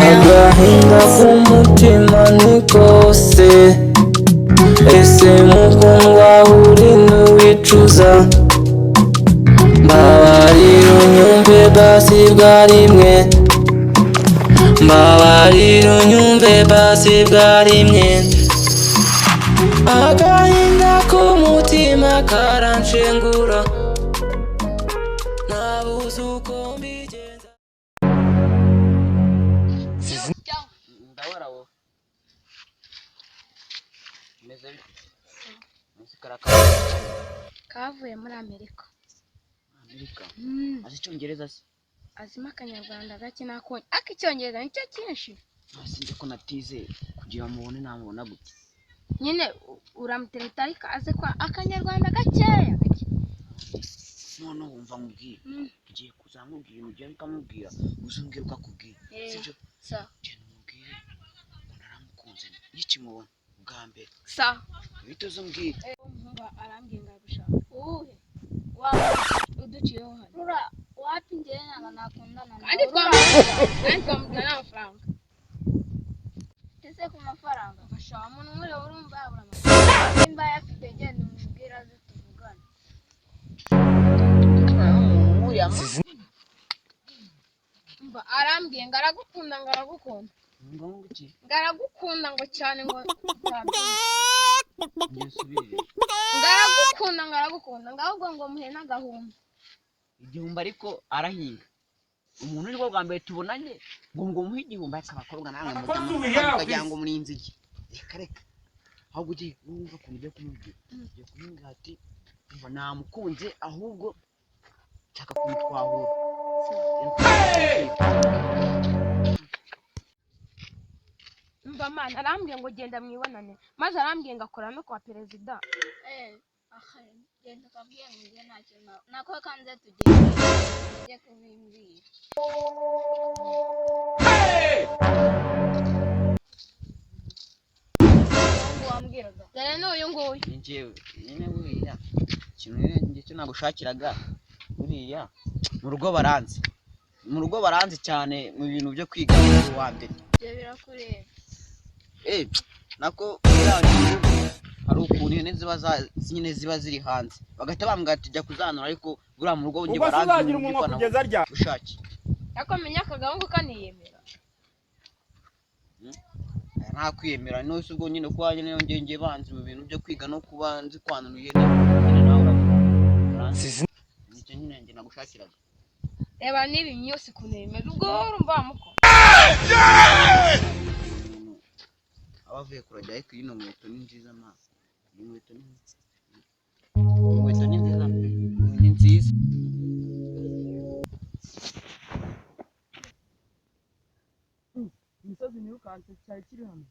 agahinda k'umutima ni kose, ese mukundwa uri ntuwicuza, mbabarira unyumve basi bwa rimwe, mbabarira unyumve basi bwa rimwe, agahinda k'umutima karanshengura, nabuze uko mbigenza. Ndabara wowe meze kavuye muri Amerika. azi icyongereza se? Azima akanyarwanda gake nakonye icyongereza nicyo cyinshi. Sinzi ko natize kugira mubone namubona gute. Nyine uramutereta ariko aze kwa akanyarwanda gakeya. None wumva mubwira ugiye kuzamubwira ugiye ukamubwira uzumbwira ukakubwira sibyo sa cyane mubwire naramukunze yikimubona bwa mbere sa bito zumbwira nkumva arambwiye ngagushaka uhe wa uduciyeho hano wapi njye nanga nakundana kandi twamugana amafaranga ese ku mafaranga bashaka umuntu umwe urumva yabura amafaranga nimba yafite genda umubwira aze tuvugane. Mba arambwiye ngaragukunda ngaragukunda ngaragukunda ngo cyane ngo ngaragukunda ngahubwo ngo muhe n'agahumbi igihumbi ariko arahinga umuntu uri bwa mbere tubonanye ngo muhe igihumbi akabakobwa namwe mukagira ngo muri inzigi reka ahubwo ugiye wumva ko ugiye kumubwira ugiye kumubwira ati mva namukunze ahubwo nshaka kumutwahura mba mana arambwiye ngo genda mwibonane maze arambwiye ngakora no kwa perezida genda ukabwiye ngo njye nta kintu nako kanze tujye kubimbwira wambwiraga dore n'uyu nguyu ni njyewe nyine buriya ikintu ngicyo nagushakiraga buriya mu rugo baranzi cyane mu bintu byo kwiga wa mbere ibyo birakureba nako hari ukuntu ihene ziba ziri hanze bagahita bambwira ati jya kuzanura ariko buriya mu rugo njye baranzi mu by'uko ushake ariko menya akagahungu kaniyemera nta kwiyemera n'ose ubwo nyine kuba nyine njye banzi mu bintu byo kwiga no kuba nzi kwanura ihene nyine nawe urabizi nicyo nyine njye nagushakiraga reba n'ibi myose ukuntu bimeze ubwo urumva wamuko abavuye kurajya ariko ino nkweto ni nziza amaso iyi nkweto ni nziza ni nziza imisozi nirukanse cyari kiri hano